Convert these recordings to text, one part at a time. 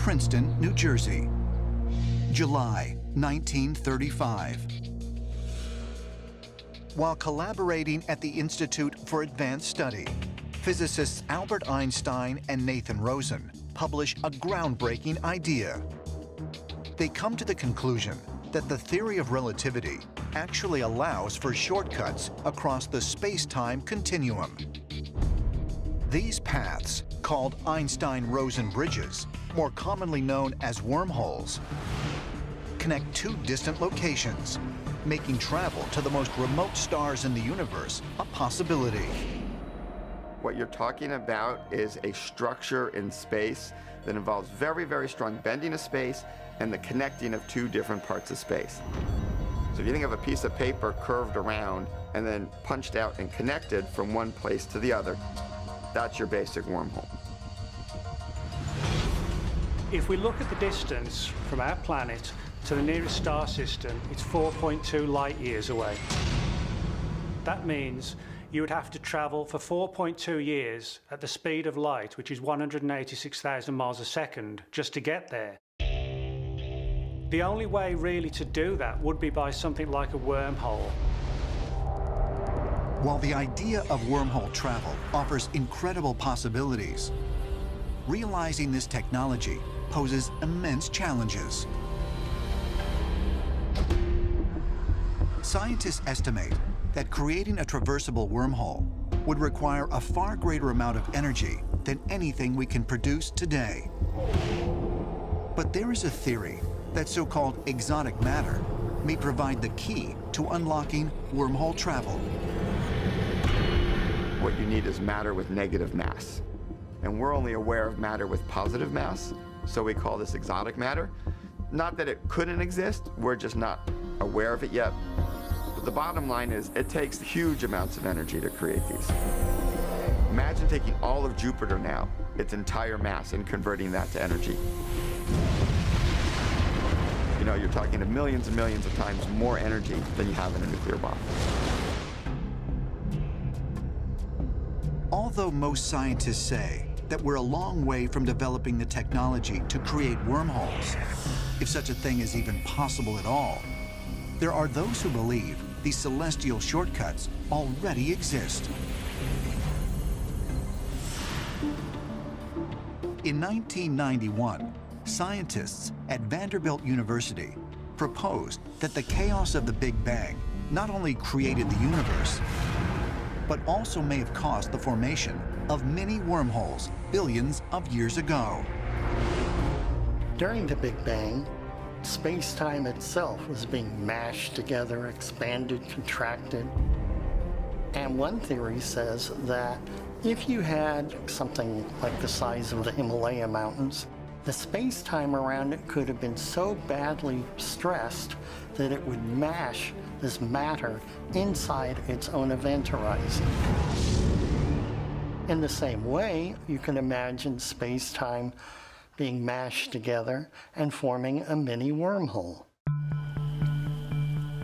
Princeton, New Jersey. July 1935. While collaborating at the Institute for Advanced Study, physicists Albert Einstein and Nathan Rosen publish a groundbreaking idea. They come to the conclusion that the theory of relativity actually allows for shortcuts across the space-time continuum. These paths, called Einstein-Rosen bridges, more commonly known as wormholes, connect two distant locations, making travel to the most remote stars in the universe a possibility. What you're talking about is a structure in space that involves very, very strong bending of space and the connecting of two different parts of space. So if you think of a piece of paper curved around and then punched out and connected from one place to the other, that's your basic wormhole. If we look at the distance from our planet to the nearest star system, it's 4.2 light years away. That means you would have to travel for 4.2 years at the speed of light, which is 186,000 miles a second, just to get there. The only way really to do that would be by something like a wormhole. While the idea of wormhole travel offers incredible possibilities, realizing this technology poses immense challenges. Scientists estimate that creating a traversable wormhole would require a far greater amount of energy than anything we can produce today. But there is a theory that so-called exotic matter may provide the key to unlocking wormhole travel. What you need is matter with negative mass. And we're only aware of matter with positive mass, so we call this exotic matter. Not that it couldn't exist, we're just not aware of it yet. But the bottom line is it takes huge amounts of energy to create these. Imagine taking all of Jupiter now, its entire mass, and converting that to energy. You know, you're talking of millions and millions of times more energy than you have in a nuclear bomb. Although most scientists say that we're a long way from developing the technology to create wormholes, if such a thing is even possible at all, there are those who believe these celestial shortcuts already exist. In 1991, scientists at Vanderbilt University proposed that the chaos of the Big Bang not only created the universe, but also may have caused the formation of many wormholes billions of years ago. During the Big Bang, space-time itself was being mashed together, expanded, contracted. And one theory says that if you had something like the size of the Himalaya mountains, the space-time around it could have been so badly stressed that it would mash this matter inside its own event horizon. In the same way, you can imagine space-time being mashed together and forming a mini wormhole.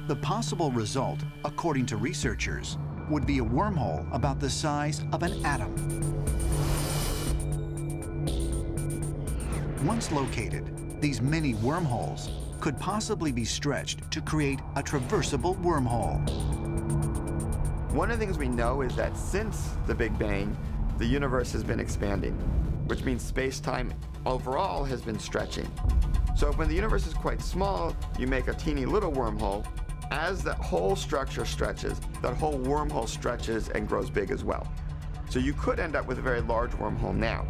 The possible result, according to researchers, would be a wormhole about the size of an atom. Once located, these mini wormholes could possibly be stretched to create a traversable wormhole. One of the things we know is that since the Big Bang, the universe has been expanding, which means space-time overall has been stretching. So when the universe is quite small, you make a teeny little wormhole. As that whole structure stretches, that whole wormhole stretches and grows big as well. So you could end up with a very large wormhole now.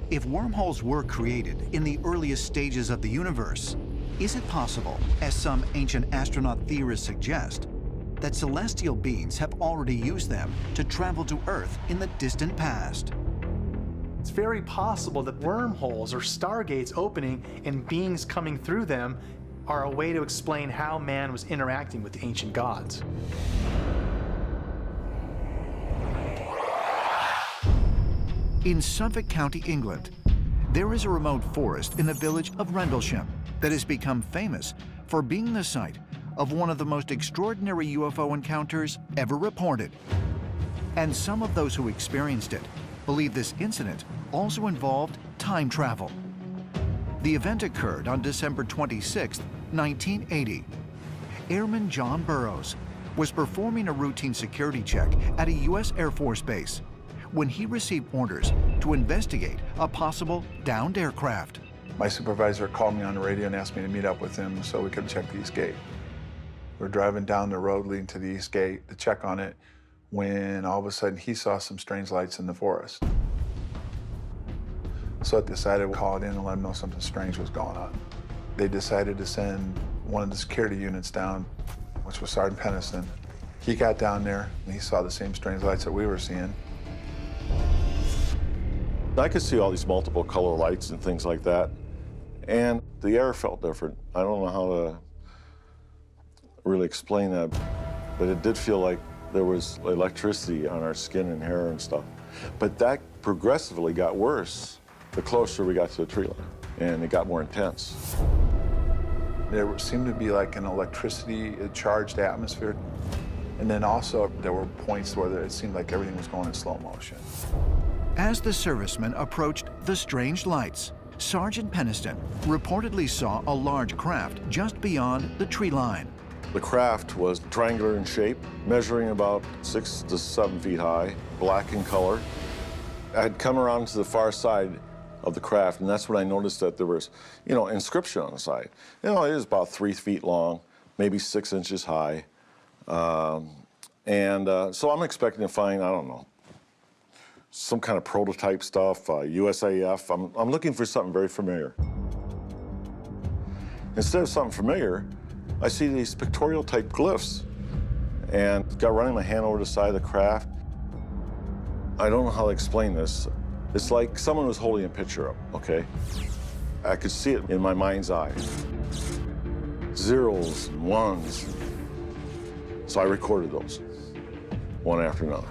If wormholes were created in the earliest stages of the universe, is it possible, as some ancient astronaut theorists suggest, that celestial beings have already used them to travel to Earth in the distant past? It's very possible that wormholes or stargates opening and beings coming through them are a way to explain how man was interacting with the ancient gods. In Suffolk County, England, there is a remote forest in the village of Rendlesham that has become famous for being the site of one of the most extraordinary UFO encounters ever reported. And some of those who experienced it believe this incident also involved time travel. The event occurred on December 26, 1980. Airman John Burroughs was performing a routine security check at a U.S. Air Force base when he received orders to investigate a possible downed aircraft. My supervisor called me on the radio and asked me to meet up with him so we could check the east gate. We're driving down the road leading to the east gate to check on it when all of a sudden he saw some strange lights in the forest. So I decided to call it in and let him know something strange was going on. They decided to send one of the security units down, which was Sergeant Peniston. He got down there and he saw the same strange lights that we were seeing. I could see all these multiple color lights and things like that, and the air felt different. I don't know how to really explain that, but it did feel like there was electricity on our skin and hair and stuff. But that progressively got worse the closer we got to the tree line, and it got more intense. There seemed to be like an electricity-charged atmosphere, and then also there were points where it seemed like everything was going in slow motion. As the servicemen approached the strange lights, Sergeant Peniston reportedly saw a large craft just beyond the tree line. The craft was triangular in shape, measuring about 6 to 7 feet high, black in color. I had come around to the far side of the craft, and that's when I noticed that there was, inscription on the side. It is about 3 feet long, maybe 6 inches high. So I'm expecting to find, I don't know, some kind of prototype stuff, USAF. I'm looking for something very familiar. Instead of something familiar, I see these pictorial type glyphs, and got running my hand over the side of the craft. I don't know how to explain this. It's like someone was holding a picture up, okay? I could see it in my mind's eye. Zeros and ones. So I recorded those, one after another.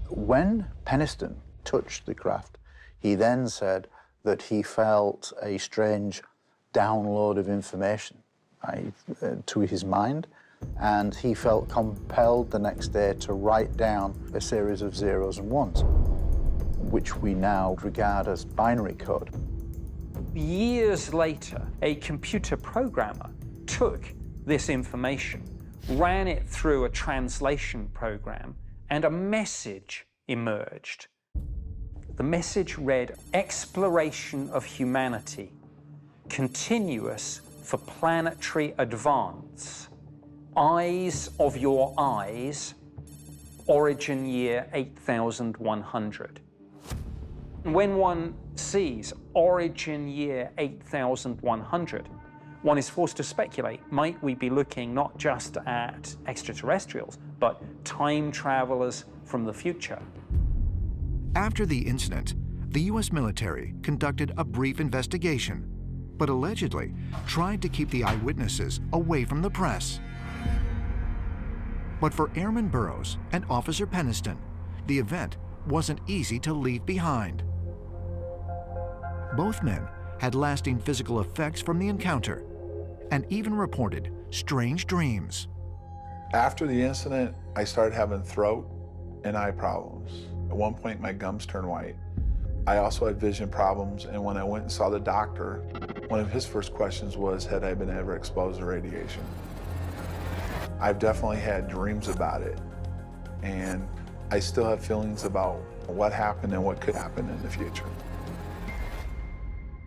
When Peniston touched the craft, he then said that he felt a strange download of information to his mind, and he felt compelled the next day to write down a series of zeros and ones, which we now regard as binary code. Years later, a computer programmer took this information, ran it through a translation program, and a message emerged. The message read, "Exploration of humanity, continuous for planetary advance, eyes of your eyes, origin year 8100. When one sees origin year 8100, one is forced to speculate, might we be looking not just at extraterrestrials, but time travelers from the future? After the incident, the U.S. military conducted a brief investigation, but allegedly tried to keep the eyewitnesses away from the press. But for Airman Burroughs and Officer Peniston, the event wasn't easy to leave behind. Both men had lasting physical effects from the encounter and even reported strange dreams. After the incident, I started having throat and eye problems. At one point, my gums turned white. I also had vision problems, and when I went and saw the doctor, one of his first questions was, had I been ever exposed to radiation? I've definitely had dreams about it, and I still have feelings about what happened and what could happen in the future.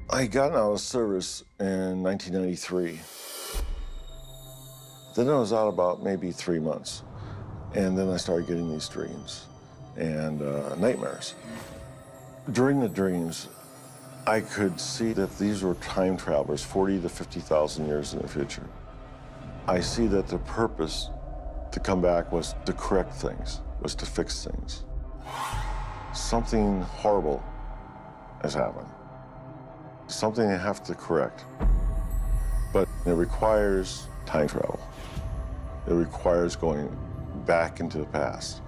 I got out of service in 1993. Then I was out about maybe 3 months, and then I started getting these dreams and nightmares. During the dreams, I could see that these were time travelers 40 to 50,000 years in the future. I see that the purpose to come back was to correct things, was to fix things. Something horrible has happened. Something they have to correct. But it requires time travel. It requires going back into the past.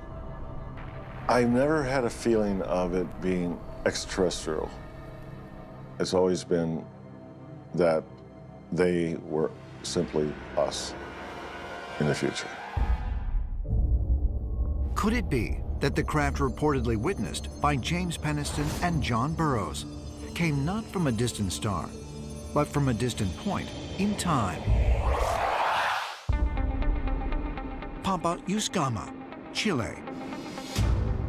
I've never had a feeling of it being extraterrestrial. It's always been that they were simply us in the future. Could it be that the craft reportedly witnessed by James Penniston and John Burroughs came not from a distant star, but from a distant point in time. Pampa Uscama, Chile.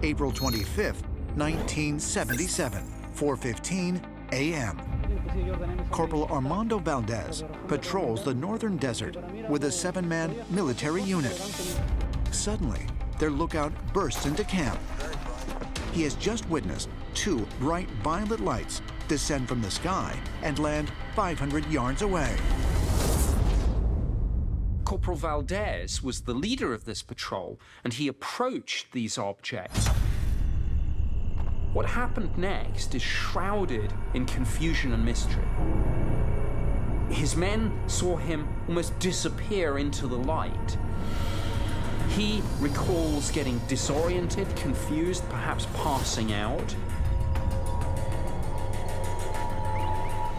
April 25th, 1977, 4:15 a.m. Corporal Armando Valdez patrols the northern desert with a 7-man military unit. Suddenly, their lookout bursts into camp. He has just witnessed 2 bright violet lights descend from the sky and land 500 yards away. Corporal Valdez was the leader of this patrol, and he approached these objects. What happened next is shrouded in confusion and mystery. His men saw him almost disappear into the light. He recalls getting disoriented, confused, perhaps passing out.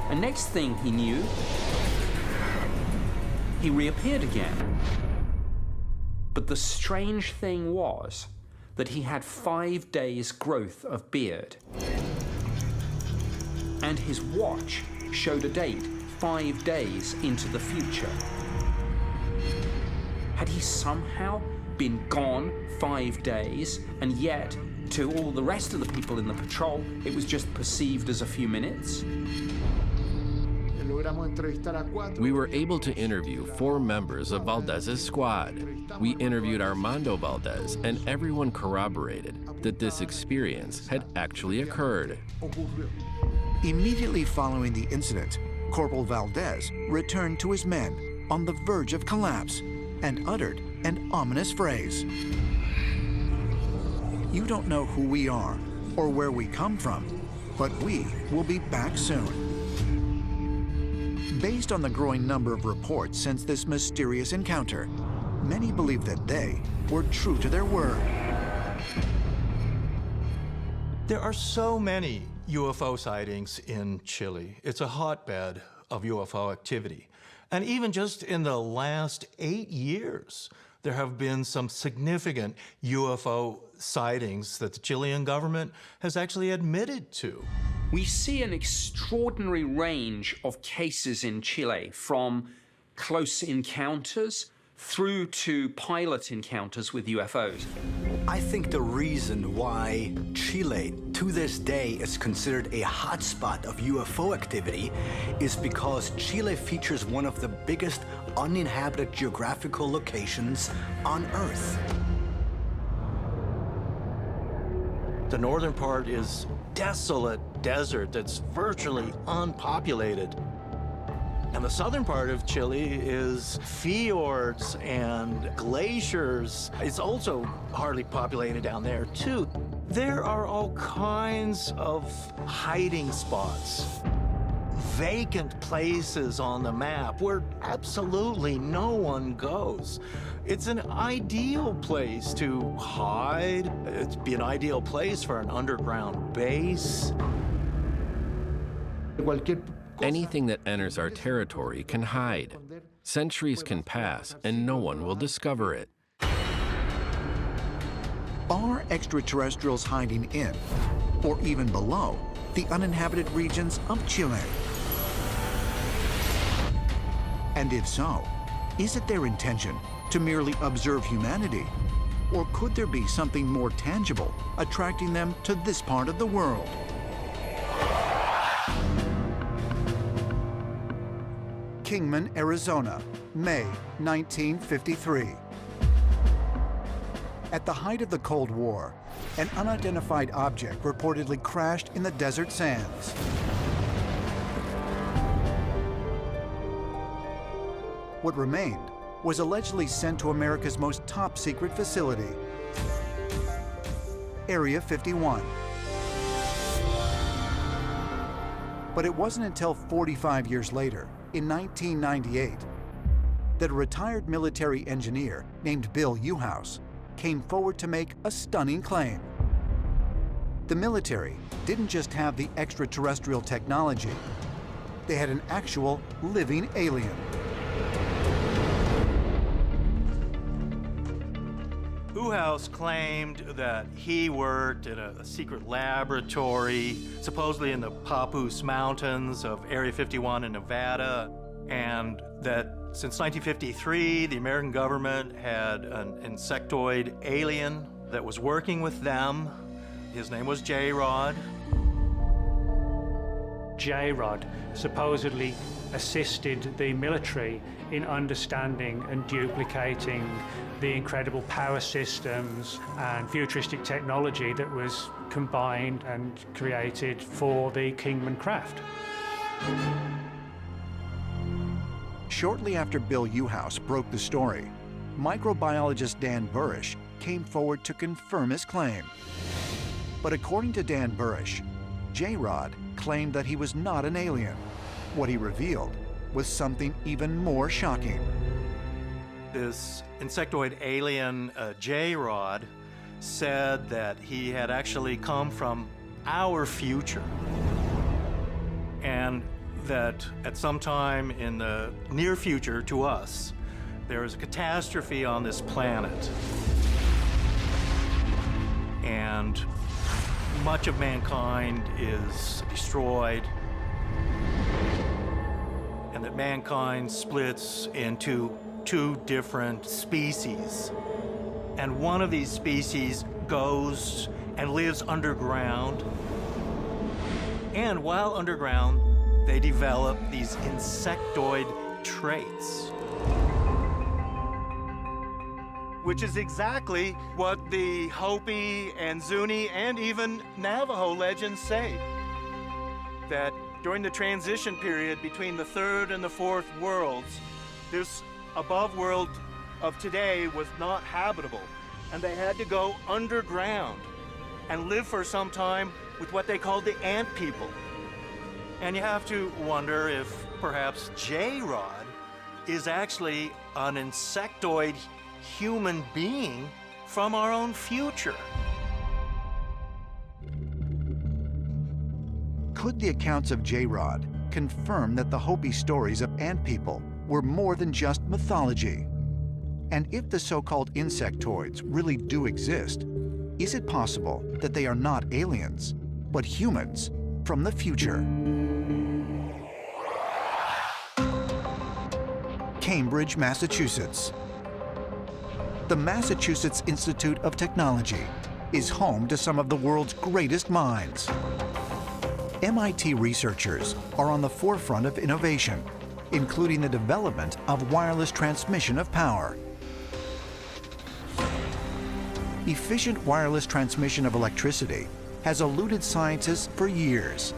And next thing he knew, he reappeared again. But the strange thing was that he had 5 days' growth of beard. And his watch showed a date 5 days into the future. Had he somehow been gone 5 days, and yet, to all the rest of the people in the patrol, it was just perceived as a few minutes? We were able to interview 4 members of Valdez's squad. We interviewed Armando Valdez, and everyone corroborated that this experience had actually occurred. Immediately following the incident, Corporal Valdez returned to his men on the verge of collapse and uttered an ominous phrase. You don't know who we are or where we come from, but we will be back soon. Based on the growing number of reports since this mysterious encounter, many believe that they were true to their word. There are so many UFO sightings in Chile. It's a hotbed of UFO activity. And even just in the last 8 years, there have been some significant UFO sightings that the Chilean government has actually admitted to. We see an extraordinary range of cases in Chile, from close encounters through to pilot encounters with UFOs. I think the reason why Chile to this day is considered a hotspot of UFO activity is because Chile features one of the biggest uninhabited geographical locations on Earth. The northern part is desolate desert that's virtually unpopulated. And the southern part of Chile is fjords and glaciers. It's also hardly populated down there, too. There are all kinds of hiding spots, vacant places on the map where absolutely no one goes. It's an ideal place to hide. It'd be an ideal place for an underground base. Anything that enters our territory can hide. Centuries can pass, and no one will discover it. Are extraterrestrials hiding in, or even below, the uninhabited regions of Chile? And if so, is it their intention to merely observe humanity? Or could there be something more tangible attracting them to this part of the world? Kingman, Arizona, May 1953. At the height of the Cold War, an unidentified object reportedly crashed in the desert sands. What remained was allegedly sent to America's most top-secret facility, Area 51. But it wasn't until 45 years later, in 1998, that a retired military engineer named Bill Uhouse came forward to make a stunning claim. The military didn't just have the extraterrestrial technology, they had an actual living alien. Newhouse claimed that he worked in a secret laboratory, supposedly in the Papoose Mountains of Area 51 in Nevada, and that since 1953, the American government had an insectoid alien that was working with them. His name was J-Rod. J-Rod supposedly assisted the military in understanding and duplicating the incredible power systems and futuristic technology that was combined and created for the Kingman craft. Shortly after Bill Newhouse broke the story, microbiologist Dan Burish came forward to confirm his claim. But according to Dan Burish, J-Rod claimed that he was not an alien. What he revealed was something even more shocking. This insectoid alien, J-Rod, said that he had actually come from our future, and that at some time in the near future to us, there is a catastrophe on this planet, and much of mankind is destroyed, and that mankind splits into two different species. And one of these species goes and lives underground. And while underground, they develop these insectoid traits, which is exactly what the Hopi and Zuni and even Navajo legends say, that during the transition period between the third and the fourth worlds, this above world of today was not habitable, and they had to go underground and live for some time with what they called the ant people. And you have to wonder if perhaps J-Rod is actually an insectoid human being from our own future. Could the accounts of J-Rod confirm that the Hopi stories of ant people were more than just mythology? And if the so-called insectoids really do exist, is it possible that they are not aliens, but humans from the future? Cambridge, Massachusetts. The Massachusetts Institute of Technology is home to some of the world's greatest minds. MIT researchers are on the forefront of innovation, including the development of wireless transmission of power. Efficient wireless transmission of electricity has eluded scientists for years.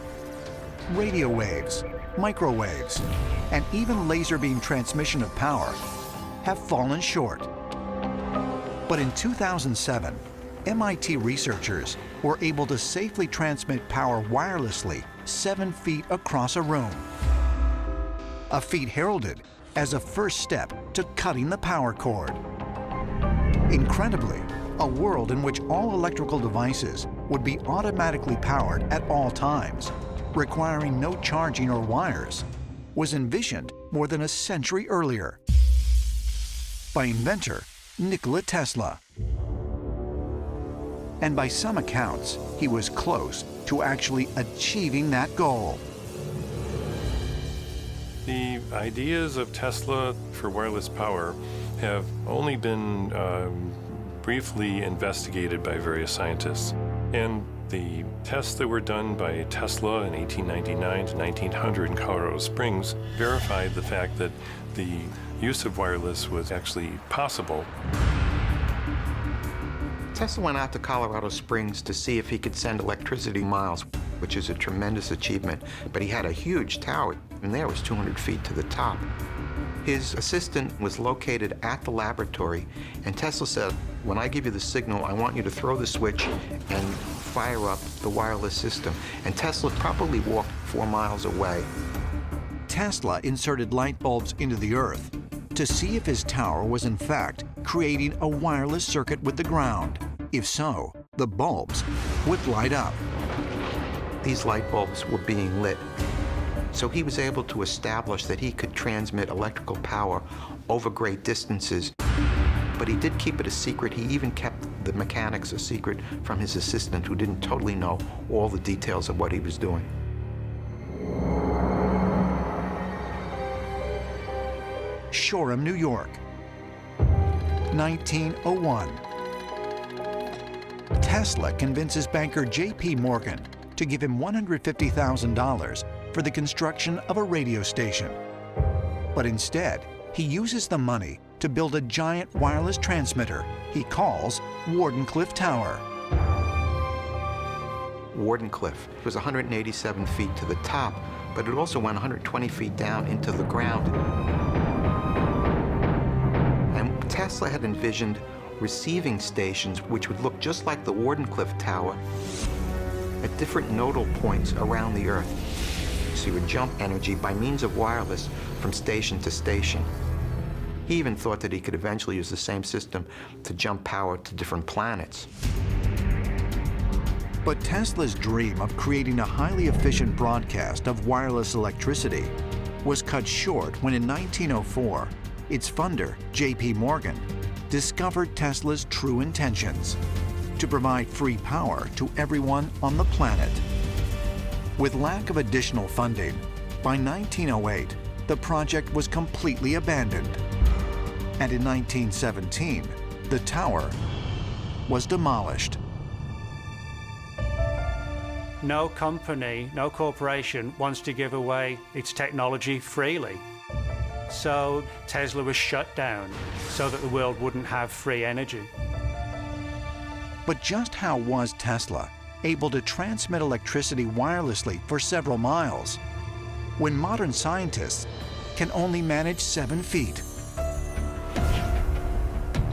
Radio waves, microwaves, and even laser beam transmission of power have fallen short. But in 2007, MIT researchers were able to safely transmit power wirelessly 7 feet across a room. A feat heralded as a first step to cutting the power cord. Incredibly, a world in which all electrical devices would be automatically powered at all times, requiring no charging or wires, was envisioned more than a century earlier by inventor Nikola Tesla. And by some accounts, he was close to actually achieving that goal. The ideas of Tesla for wireless power have only been briefly investigated by various scientists. And the tests that were done by Tesla in 1899 to 1900 in Colorado Springs verified the fact that the use of wireless was actually possible. Tesla went out to Colorado Springs to see if he could send electricity miles, which is a tremendous achievement, but he had a huge tower, and there was 200 feet to the top. His assistant was located at the laboratory, and Tesla said, when I give you the signal, I want you to throw the switch and fire up the wireless system. And Tesla probably walked 4 miles away. Tesla inserted light bulbs into the earth to see if his tower was in fact creating a wireless circuit with the ground. If so, the bulbs would light up. These light bulbs were being lit. So he was able to establish that he could transmit electrical power over great distances. But he did keep it a secret. He even kept the mechanics a secret from his assistant, who didn't totally know all the details of what he was doing. Shoreham, New York, 1901. Tesla convinces banker J.P. Morgan to give him $150,000 for the construction of a radio station. But instead, he uses the money to build a giant wireless transmitter he calls Wardenclyffe Tower. Wardenclyffe was 187 feet to the top, but it also went 120 feet down into the ground. And Tesla had envisioned receiving stations which would look just like the Wardenclyffe Tower at different nodal points around the Earth. So you would jump energy by means of wireless from station to station. He even thought that he could eventually use the same system to jump power to different planets. But Tesla's dream of creating a highly efficient broadcast of wireless electricity was cut short when in 1904, its funder, J.P. Morgan, discovered Tesla's true intentions: to provide free power to everyone on the planet. With lack of additional funding, by 1908, the project was completely abandoned. And in 1917, the tower was demolished. No company, no corporation wants to give away its technology freely. So Tesla was shut down so that the world wouldn't have free energy. But just how was Tesla able to transmit electricity wirelessly for several miles when modern scientists can only manage 7 feet?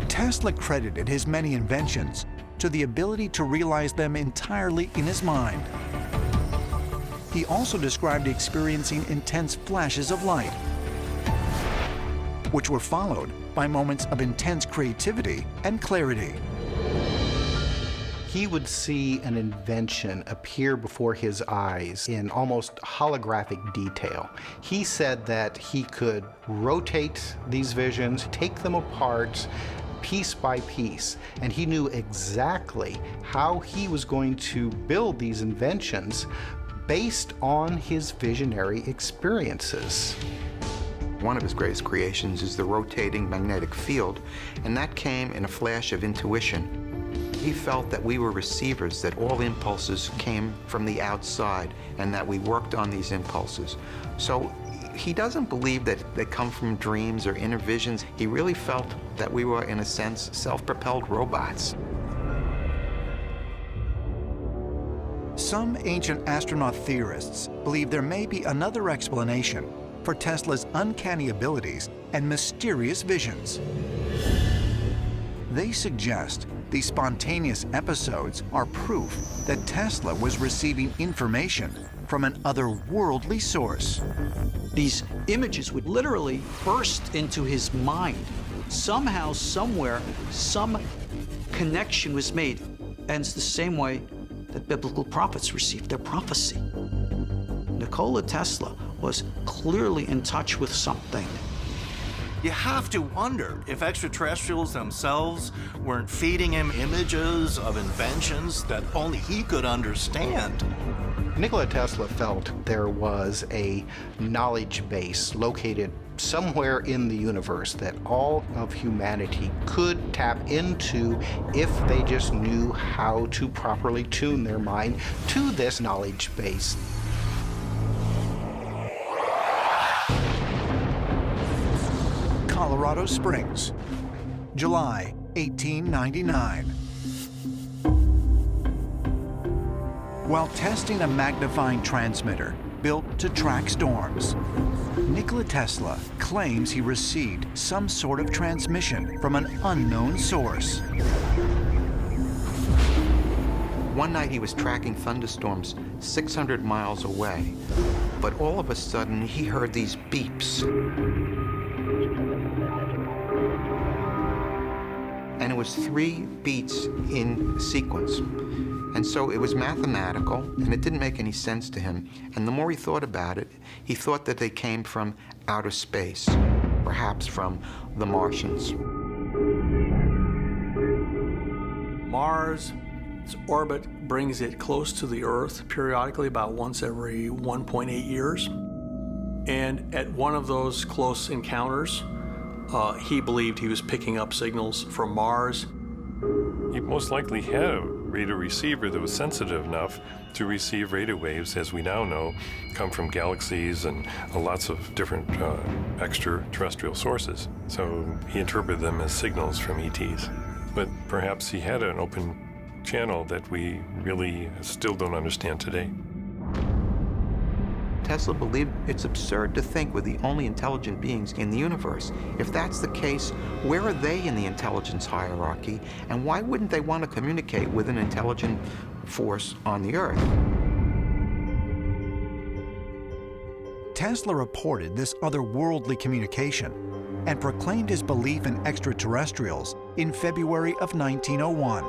Tesla credited his many inventions to the ability to realize them entirely in his mind. He also described experiencing intense flashes of light, which were followed by moments of intense creativity and clarity. He would see an invention appear before his eyes in almost holographic detail. He said that he could rotate these visions, take them apart piece by piece, and he knew exactly how he was going to build these inventions based on his visionary experiences. One of his greatest creations is the rotating magnetic field, and that came in a flash of intuition. He felt that we were receivers, that all impulses came from the outside, and that we worked on these impulses. So he doesn't believe that they come from dreams or inner visions. He really felt that we were, in a sense, self-propelled robots. Some ancient astronaut theorists believe there may be another explanation for Tesla's uncanny abilities and mysterious visions. They suggest these spontaneous episodes are proof that Tesla was receiving information from an otherworldly source. These images would literally burst into his mind. Somehow, somewhere, some connection was made. And it's the same way that biblical prophets received their prophecy. Nikola Tesla was clearly in touch with something. You have to wonder if extraterrestrials themselves weren't feeding him images of inventions that only he could understand. Nikola Tesla felt there was a knowledge base located somewhere in the universe that all of humanity could tap into if they just knew how to properly tune their mind to this knowledge base. Colorado Springs, July 1899. While testing a magnifying transmitter built to track storms, Nikola Tesla claims he received some sort of transmission from an unknown source. One night he was tracking thunderstorms 600 miles away, but all of a sudden he heard these beeps. And it was 3 beats in sequence. And so it was mathematical, and it didn't make any sense to him. And the more he thought about it, he thought that they came from outer space, perhaps from the Martians. Mars. Its orbit brings it close to the Earth periodically, about once every 1.8 years. And at one of those close encounters, he believed he was picking up signals from Mars. He most likely had a radio receiver that was sensitive enough to receive radio waves, as we now know, come from galaxies and lots of different extraterrestrial sources. So he interpreted them as signals from ETs. But perhaps he had an open channel that we really still don't understand today. Tesla believed it's absurd to think we're the only intelligent beings in the universe. If that's the case, where are they in the intelligence hierarchy, and why wouldn't they want to communicate with an intelligent force on the Earth? Tesla reported this otherworldly communication and proclaimed his belief in extraterrestrials in February of 1901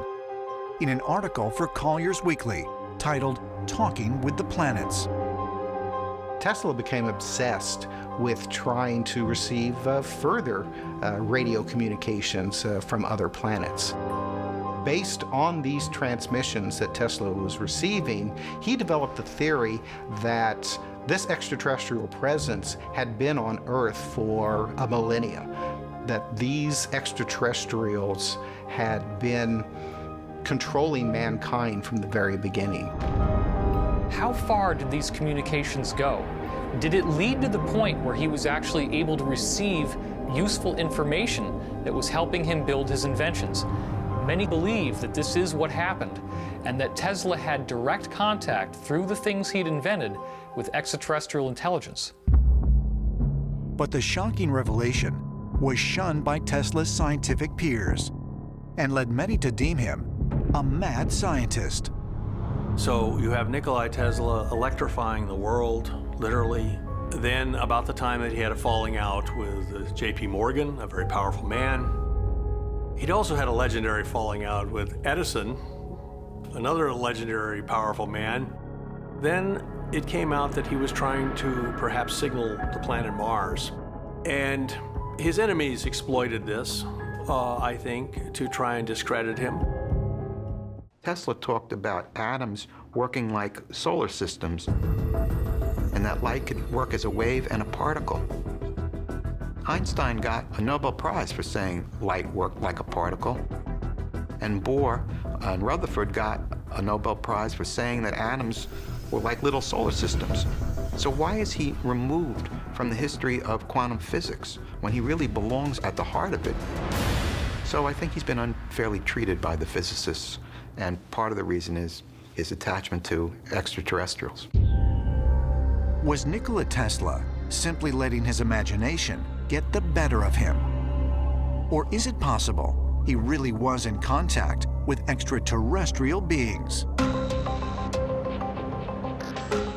in an article for Collier's Weekly titled "Talking with the Planets." Tesla became obsessed with trying to receive further radio communications from other planets. Based on these transmissions that Tesla was receiving, he developed the theory that this extraterrestrial presence had been on Earth for a millennia, that these extraterrestrials had been controlling mankind from the very beginning. How far did these communications go? Did it lead to the point where he was actually able to receive useful information that was helping him build his inventions? Many believe that this is what happened, and that Tesla had direct contact through the things he'd invented with extraterrestrial intelligence. But the shocking revelation was shunned by Tesla's scientific peers and led many to deem him a mad scientist. So you have Nikola Tesla electrifying the world, literally. Then, about the time that he had a falling out with J.P. Morgan, a very powerful man, he'd also had a legendary falling out with Edison, another legendary powerful man. Then it came out that he was trying to perhaps signal the planet Mars. And his enemies exploited this, I think, to try and discredit him. Tesla talked about atoms working like solar systems, and that light could work as a wave and a particle. Einstein got a Nobel Prize for saying light worked like a particle, and Bohr and Rutherford got a Nobel Prize for saying that atoms were like little solar systems. So why is he removed from the history of quantum physics when he really belongs at the heart of it? So I think he's been unfairly treated by the physicists, and part of the reason is his attachment to extraterrestrials. Was Nikola Tesla simply letting his imagination get the better of him? Or is it possible he really was in contact with extraterrestrial beings?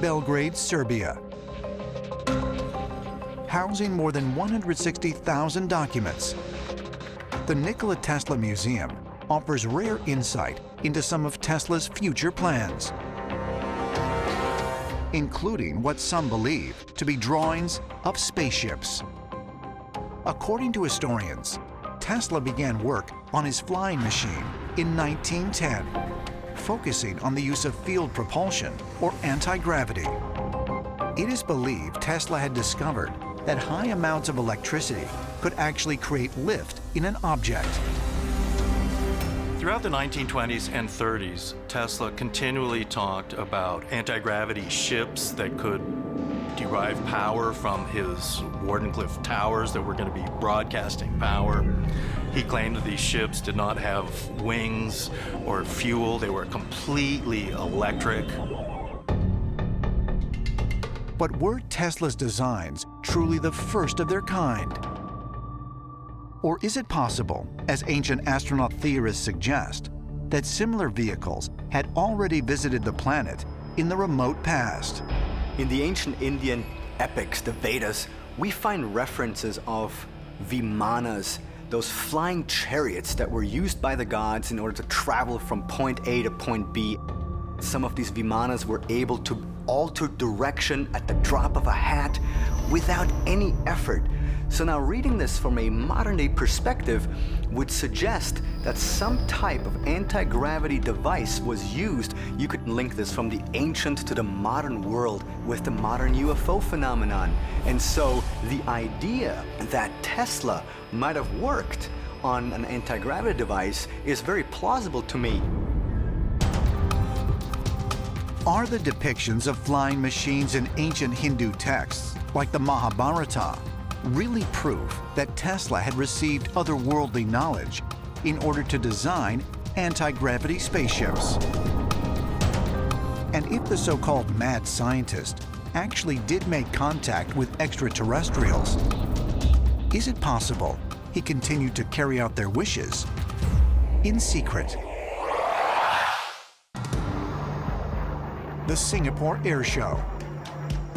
Belgrade, Serbia. Housing more than 160,000 documents, the Nikola Tesla Museum offers rare insight into some of Tesla's future plans, including what some believe to be drawings of spaceships. According to historians, Tesla began work on his flying machine in 1910, focusing on the use of field propulsion or anti-gravity. It is believed Tesla had discovered that high amounts of electricity could actually create lift in an object. Throughout the 1920s and 30s, Tesla continually talked about anti-gravity ships that could derive power from his Wardenclyffe towers that were going to be broadcasting power. He claimed that these ships did not have wings or fuel. They were completely electric. But were Tesla's designs truly the first of their kind? Or is it possible, as ancient astronaut theorists suggest, that similar vehicles had already visited the planet in the remote past? In the ancient Indian epics, the Vedas, we find references of vimanas, those flying chariots that were used by the gods in order to travel from point A to point B. Some of these vimanas were able to alter direction at the drop of a hat without any effort. So now reading this from a modern-day perspective would suggest that some type of anti-gravity device was used. You could link this from the ancient to the modern world with the modern UFO phenomenon. And so the idea that Tesla might have worked on an anti-gravity device is very plausible to me. Are the depictions of flying machines in ancient Hindu texts, like the Mahabharata, really proof that Tesla had received otherworldly knowledge in order to design anti-gravity spaceships? And if the so-called mad scientist actually did make contact with extraterrestrials, is it possible he continued to carry out their wishes in secret? The Singapore Air Show,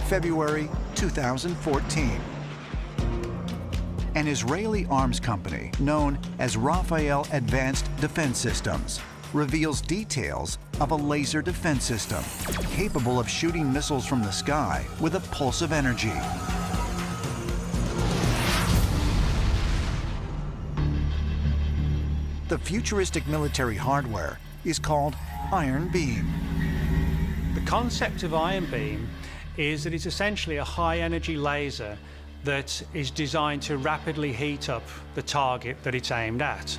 February 2014. An Israeli arms company known as Rafael Advanced Defense Systems reveals details of a laser defense system capable of shooting missiles from the sky with a pulse of energy. The futuristic military hardware is called Iron Beam. The concept of Iron Beam is that it's essentially a high-energy laser that is designed to rapidly heat up the target that it's aimed at.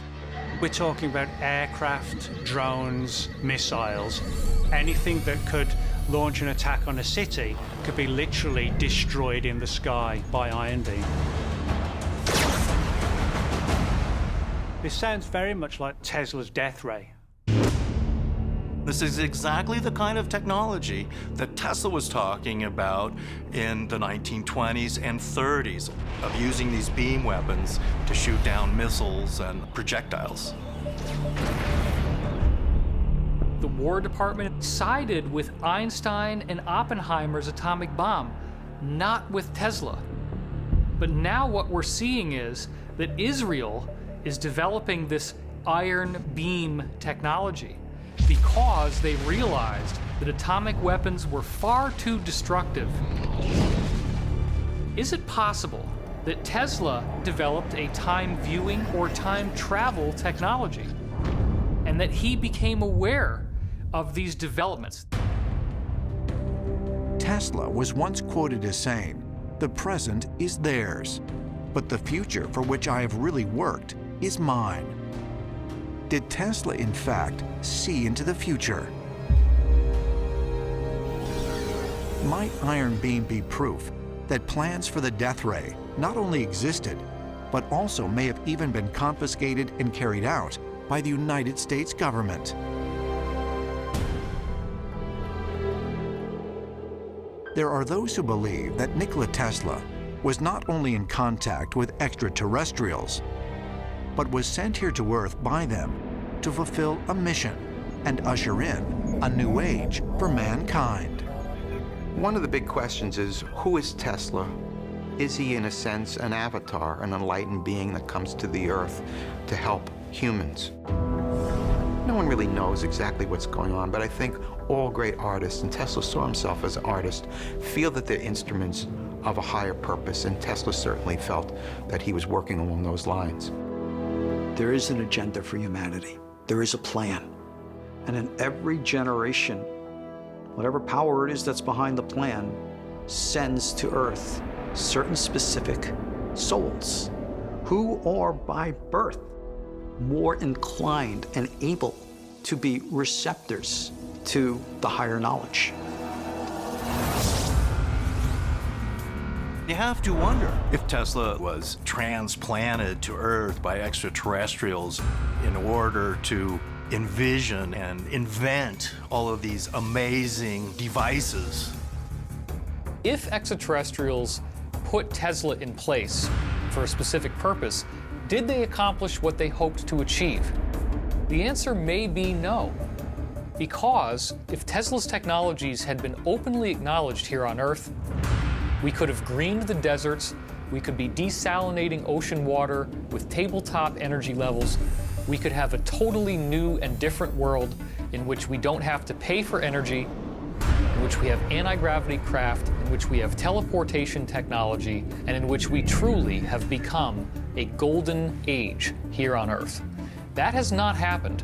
We're talking about aircraft, drones, missiles. Anything that could launch an attack on a city could be literally destroyed in the sky by Iron Beam. This sounds very much like Tesla's death ray. This is exactly the kind of technology that Tesla was talking about in the 1920s and 30s, of using these beam weapons to shoot down missiles and projectiles. The War Department sided with Einstein and Oppenheimer's atomic bomb, not with Tesla. But now what we're seeing is that Israel is developing this iron beam technology because they realized that atomic weapons were far too destructive. Is it possible that Tesla developed a time viewing or time travel technology, and that he became aware of these developments? Tesla was once quoted as saying, "The present is theirs, but the future for which I have really worked is mine." Did Tesla, in fact, see into the future? Might Iron Beam be proof that plans for the death ray not only existed, but also may have even been confiscated and carried out by the United States government? There are those who believe that Nikola Tesla was not only in contact with extraterrestrials, but was sent here to Earth by them to fulfill a mission and usher in a new age for mankind. One of the big questions is, who is Tesla? Is he, in a sense, an avatar, an enlightened being that comes to the Earth to help humans? No one really knows exactly what's going on, but I think all great artists, and Tesla saw himself as an artist, feel that they're instruments of a higher purpose, and Tesla certainly felt that he was working along those lines. There is an agenda for humanity. There is a plan. And in every generation, whatever power it is that's behind the plan sends to Earth certain specific souls who are by birth more inclined and able to be receptors to the higher knowledge. You have to wonder if Tesla was transplanted to Earth by extraterrestrials in order to envision and invent all of these amazing devices. If extraterrestrials put Tesla in place for a specific purpose, did they accomplish what they hoped to achieve? The answer may be no. Because if Tesla's technologies had been openly acknowledged here on Earth, we could have greened the deserts, we could be desalinating ocean water with tabletop energy levels, we could have a totally new and different world in which we don't have to pay for energy, in which we have anti-gravity craft, in which we have teleportation technology and in which we truly have become a golden age here on Earth. That has not happened